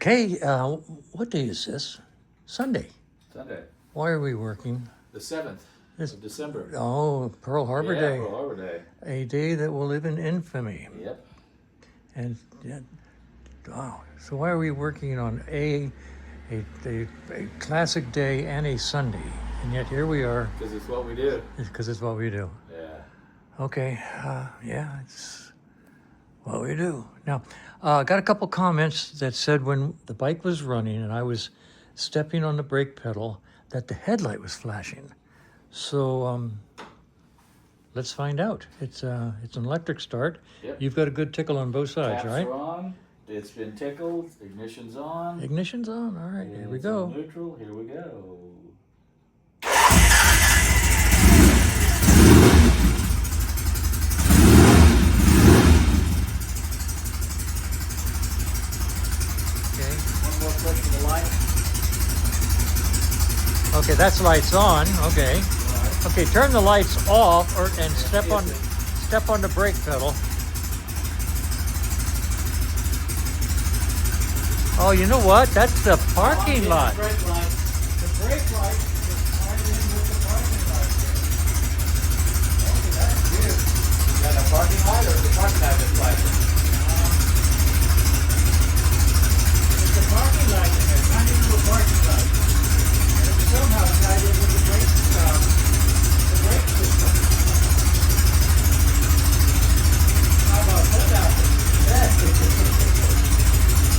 Okay, what day is this? Sunday. Sunday, Why are we working? the 7th This- of December. Oh, Pearl Harbor yeah, Day. Pearl Harbor Day. A day that will live in infamy. Yep. And wow, so why are we working on a classic day and a Sunday? And yet here we are, Because it's what we do. because it's what we do. Yeah. Okay, yeah, it's what we do. Now, got a couple comments that said when the bike was running and I was stepping on the brake pedal that the headlight was flashing. So let's find out. It's an electric start. Yep. You've got a good tickle on both sides, Taps right? are on. It's been tickled. Ignition's on. Ignition's on. All right, here we It's go. on neutral. Here we go. Okay. One more click for the light. Okay, that's lights on. Okay. Right. Okay, turn the lights off and step Yes, on it- step on the brake pedal. Oh, you know what? That's the parking lot. The brake light. The brake light is tied in with the parking light. Okay, that's good. Is that a parking light or is the parking light that's flashing? It's a parking light in there, tied into a parking light. And it's somehow tied in with the brake system. How about that?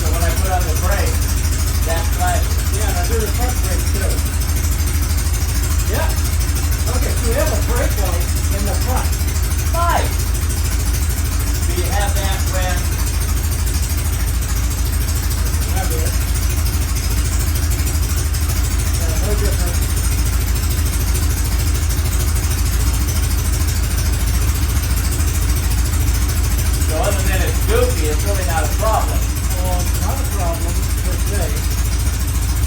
So when I put on the brake, that flashes. Yeah, and I do the front brake too. Yeah. Okay, so we have a brake light in the front. Nice. Do you have that when? Have it. Yeah, no difference. So other than it's goofy, it's really not a problem. Not a problem per se.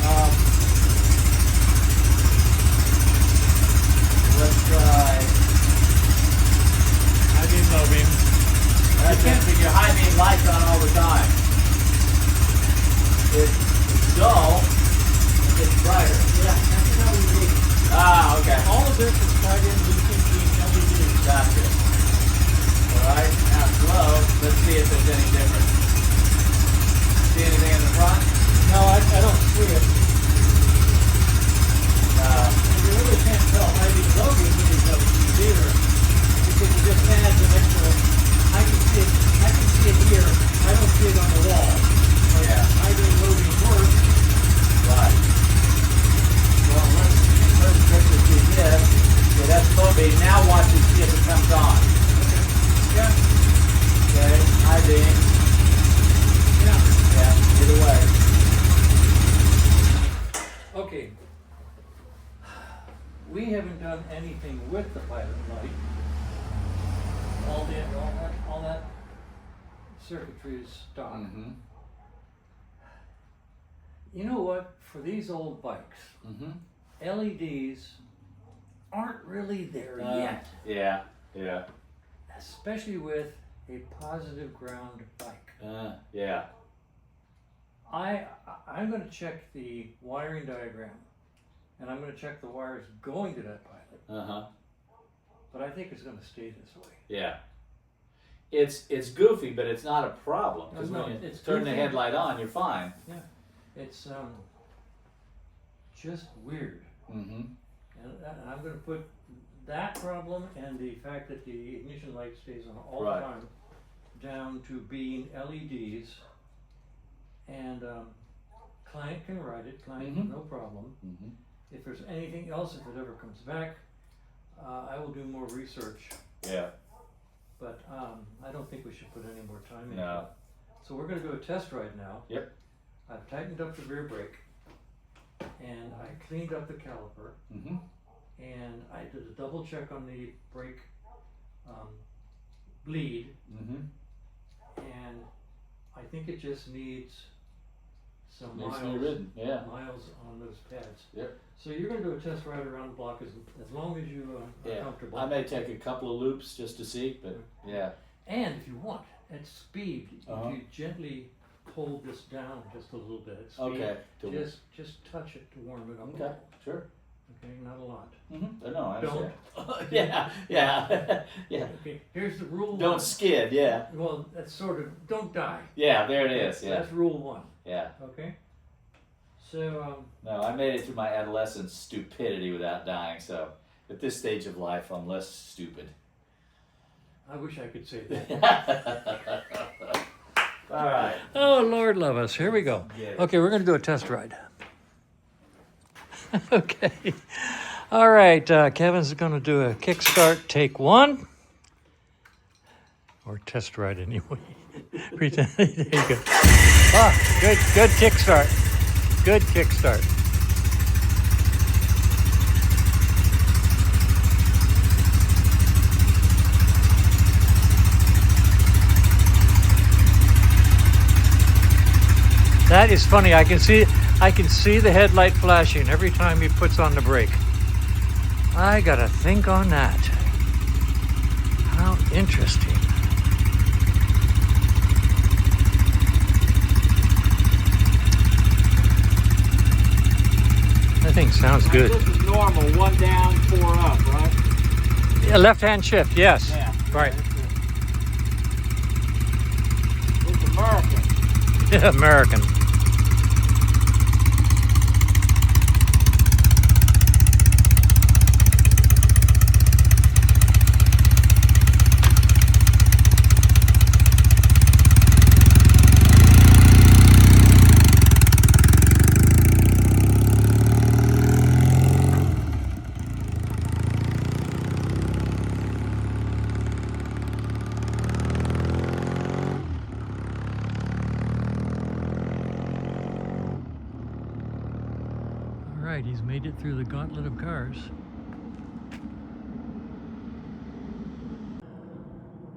Let's try high beam, low beam. That's it. Keep your high beam lights on all the time. It's dull, it's brighter. Yeah, that's an LED. Ah, okay. All of this is tied in with LED. Gotcha. Alright, now slow. Let's see if there's any difference. See anything in the front? No, I don't see it. You really can't tell maybe loading with these LEDs either, because it just adds an extra. I can see it here. I don't see it on the wall. Yeah. Either loading works. Right. Well, let's check to see this. Okay, that's low beam. Now watch and see if it comes on. Okay. Yeah. Okay, high beam. Yeah. Yeah, either way. Okay. We haven't done anything with the pilot light. All that circuitry is stock. Mm-hmm. You know what? For these old bikes, Mm-hmm. LEDs aren't really there yet, Yeah, yeah. especially with a positive ground bike. Yeah. I'm going to check the wiring diagram, and I'm going to check the wires going to that pilot. Uh-huh. But I think it's going to stay this way. Yeah. It's goofy, but it's not a problem. Because No, when you it's turn the goofy. headlight on, you're fine. Yeah, it's just weird. Mm-hmm. And I'm going to put that problem and the fact that the ignition light stays on all Right. the time down to being LEDs. And client can write it, client, Mhm. no problem. Mm-hmm. If there's anything else, if it ever comes back, I will do more research. Yeah. But I don't think we should put any more time into No. it. So we're going to do a test ride now. Yep. I've tightened up the rear brake, and I cleaned up the caliper, Mm-hmm. and I did a double check on the brake bleed, Mm-hmm. and I think it just needs some Needs to be miles, ridden. Yeah. miles on those pads. Yep. So you're going to do a test ride around the block as long as you are Yeah. comfortable. I may take a couple of loops just to see, but yeah. And if you want, at speed, Uh-huh. if you gently pull this down just a little bit. Speed. Okay. Just touch it to warm it up. a Okay. little. Sure. Okay, not a lot. Mm-hmm. No, I Don't. understand. Yeah. Yeah. Yeah. Okay, here's the rule. Don't one. skid. Yeah. Well, that's sort of don't die. Yeah. There it is. Yeah. That's rule one. Yeah. Okay. So No, I made it through my adolescent stupidity without dying. So at this stage of life, I'm less stupid. I wish I could say that. All right. Oh, Lord love us. Here we go. Yeah. Okay, we're going to do a test ride. Okay. All right, Kevin's going to do a kickstart, take one. Or test ride anyway. There you go. Ah, good kickstart. Good kickstart. That is funny. I can see the headlight flashing every time he puts on the brake. I gotta think on that. How interesting. That thing sounds good. This is normal, 1 down, 4 up, right? Yeah, left-hand shift, yes. Yeah. Right. It's American. Yeah, American. All right, he's made it through the gauntlet of cars.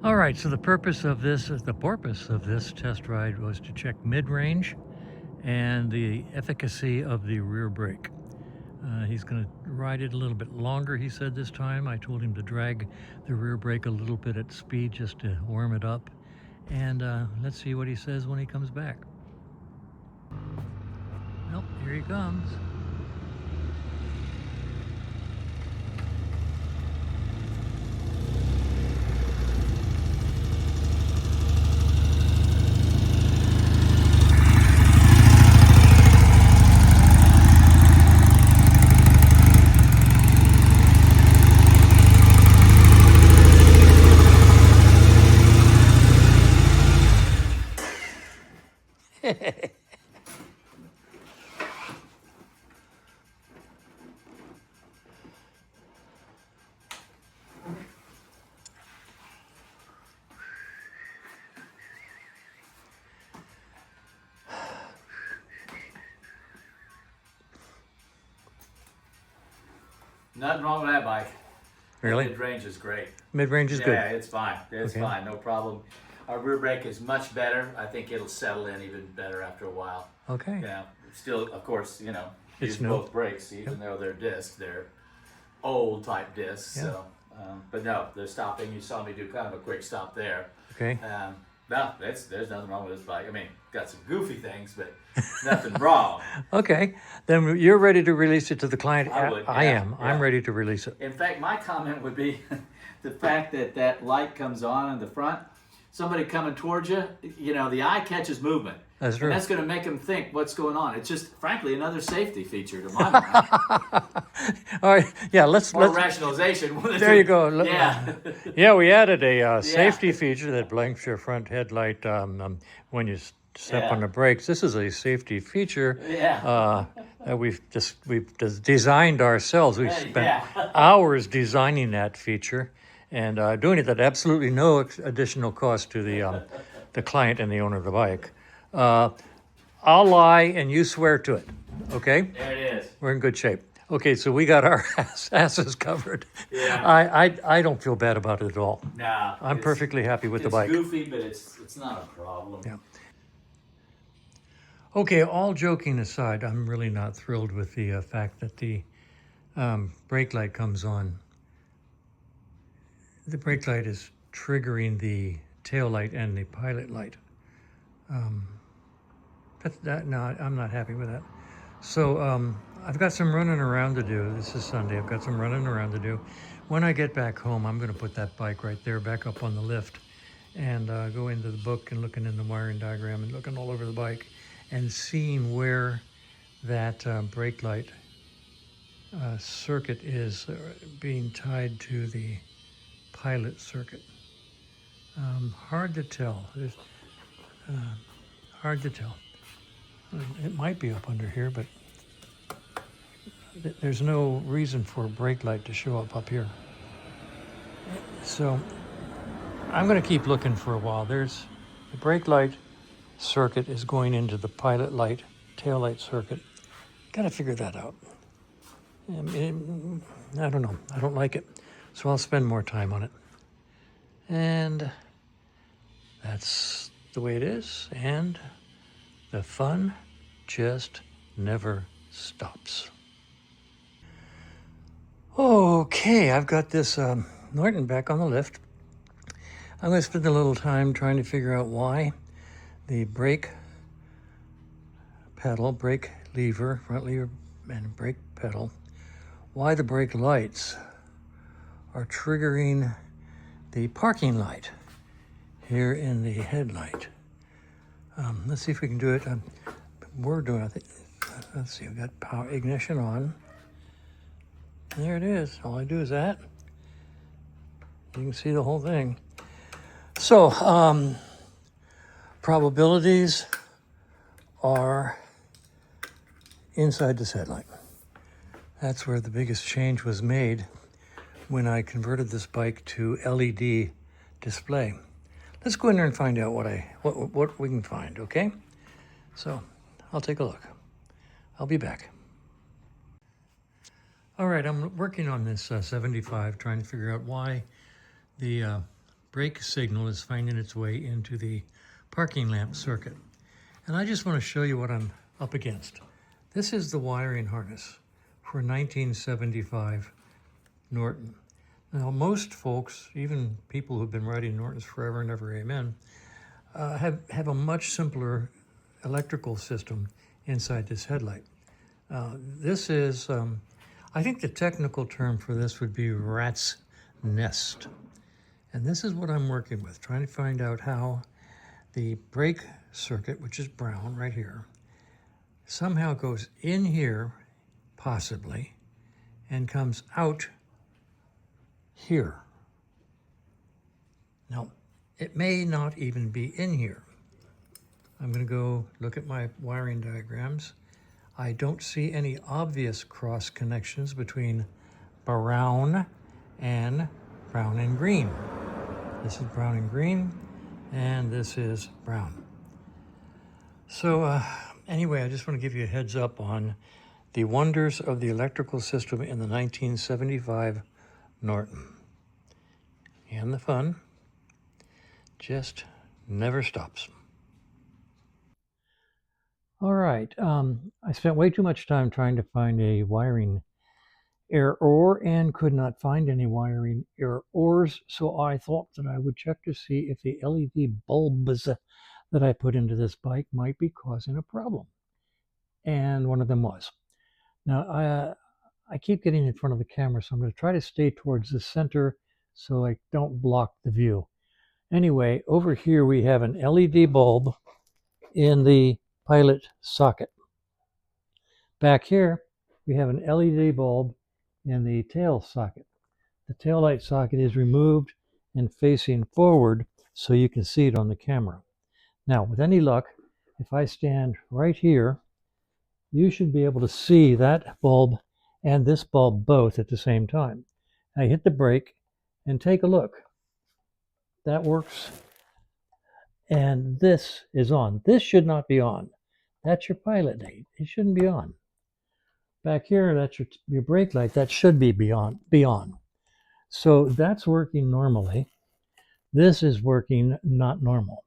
All right, so the purpose of this test ride was to check mid-range and the efficacy of the rear brake. He's going to ride it a little bit longer, he said this time. I told him to drag the rear brake a little bit at speed just to warm it up. And let's see what he says when he comes back. Well, here he comes. Nothing wrong with that bike. Really? Mid-range is great. Mid-range is Yeah, good. it's fine. It's Okay. fine. No problem. Our rear brake is much better. I think it'll settle in even better after a while. Okay. Yeah. Still, of course, It's use new. both brakes, even though they're discs. They're old type discs. Yeah. So, but no, they're stopping. You saw me do kind of a quick stop there. Okay. No, there's nothing wrong with this bike. I mean, got some goofy things, but nothing wrong. Okay. Then you're ready to release it to the client. I would, I yeah, am. yeah. I'm ready to release it. In fact, my comment would be the fact that that light comes on in the front. Somebody coming towards you, the eye catches movement. That's true. And that's going to make them think what's going on. It's just, frankly, another safety feature to my mind. All right. Yeah. Let's. Or rationalization. There you go. Yeah. Yeah, we added a safety feature that blinks your front headlight when you step on the brakes. This is a safety feature that we've designed ourselves. We've spent hours designing that feature and doing it at absolutely no additional cost to the client and the owner of the bike. I'll lie and you swear to it. Okay? There it is. We're in good shape. Okay, so we got our asses covered. Yeah. I don't feel bad about it at all. Nah. I'm perfectly happy with the bike. It's goofy, but it's not a problem. Yeah. Okay, all joking aside, I'm really not thrilled with the fact that the brake light comes on. The brake light is triggering the tail light and the pilot light. No, I'm not happy with that. So I've got some running around to do. This is Sunday. I've got some running around to do. When I get back home, I'm going to put that bike right there back up on the lift and go into the book and looking in the wiring diagram and looking all over the bike and seeing where that brake light circuit is being tied to the pilot circuit. Hard to tell. Hard to tell. It might be up under here, but there's no reason for a brake light to show up here. So I'm going to keep looking for a while. There's the brake light circuit is going into the pilot light, tail light circuit. Got to figure that out. I don't know. I don't like it. So I'll spend more time on it. And that's the way it is. And the fun just never stops. Okay, I've got this Norton back on the lift. I'm going to spend a little time trying to figure out why the brake pedal, brake lever, front lever and brake pedal, why the brake lights are triggering the parking light here in the headlight. Let's see if we can do it. We're doing, I think, let's see, we've got power ignition on. There it is. All I do is that. You can see the whole thing. So, probabilities are inside this headlight. That's where the biggest change was made when I converted this bike to LED display. Let's go in there and find out what we can find, okay? So, I'll take a look. I'll be back. All right, I'm working on this 75, trying to figure out why the brake signal is finding its way into the parking lamp circuit. And I just want to show you what I'm up against. This is the wiring harness for 1975 Norton. Now, most folks, even people who've been riding Nortons forever and ever, amen, have a much simpler electrical system inside this headlight. This is, I think the technical term for this would be rat's nest. And this is what I'm working with, trying to find out how the brake circuit, which is brown right here, somehow goes in here, possibly, and comes out here. Now, it may not even be in here. I'm going to go look at my wiring diagrams. I don't see any obvious cross connections between brown and green. This is brown and green, and this is brown. So anyway, I just want to give you a heads up on the wonders of the electrical system in the 1975 Norton. And the fun just never stops. All right, I spent way too much time trying to find a wiring error and could not find any wiring errors, so I thought that I would check to see if the LED bulbs that I put into this bike might be causing a problem. And one of them was. Now, I keep getting in front of the camera, so I'm going to try to stay towards the center so I don't block the view. Anyway, over here we have an LED bulb in the pilot socket. Back here, we have an LED bulb in the tail socket. The tail light socket is removed and facing forward so you can see it on the camera. Now, with any luck, if I stand right here, you should be able to see that bulb and this bulb both at the same time. I hit the brake and take a look. That works. And this is on. This should not be on. That's your pilot light. It shouldn't be on. Back here, that's your brake light. That should be on. So that's working normally. This is working not normal.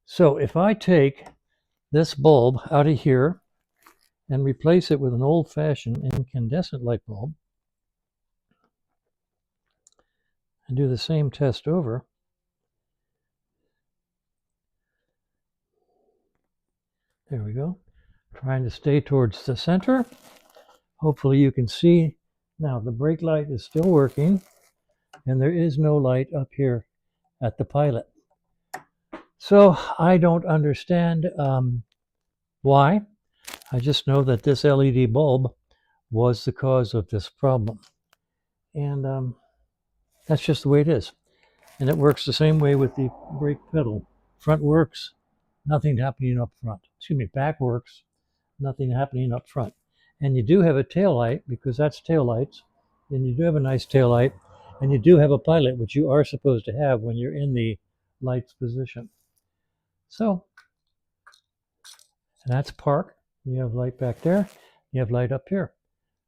So if I take this bulb out of here and replace it with an old-fashioned incandescent light bulb and do the same test over, There we go. Trying to stay towards the center. Hopefully you can see. Now the brake light is still working, and there is no light up here at the pilot. So I don't understand why. I just know that this LED bulb was the cause of this problem. And that's just the way it is. And it works the same way with the brake pedal. Front works, nothing happening up front. Excuse me, back works, nothing happening up front. And you do have a tail light, because that's tail lights, and you do have a nice tail light, and you do have a pilot, which you are supposed to have when you're in the lights position. So that's park. You have light back there, you have light up here.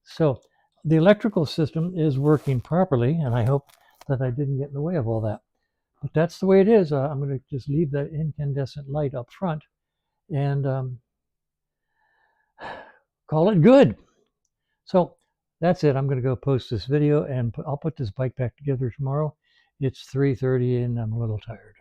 So the electrical system is working properly, and I hope that I didn't get in the way of all that. But that's the way it is. I'm going to just leave that incandescent light up front and call it good. So that's it. I'm going to go post this video, and I'll put this bike back together tomorrow. It's 3:30 and I'm a little tired.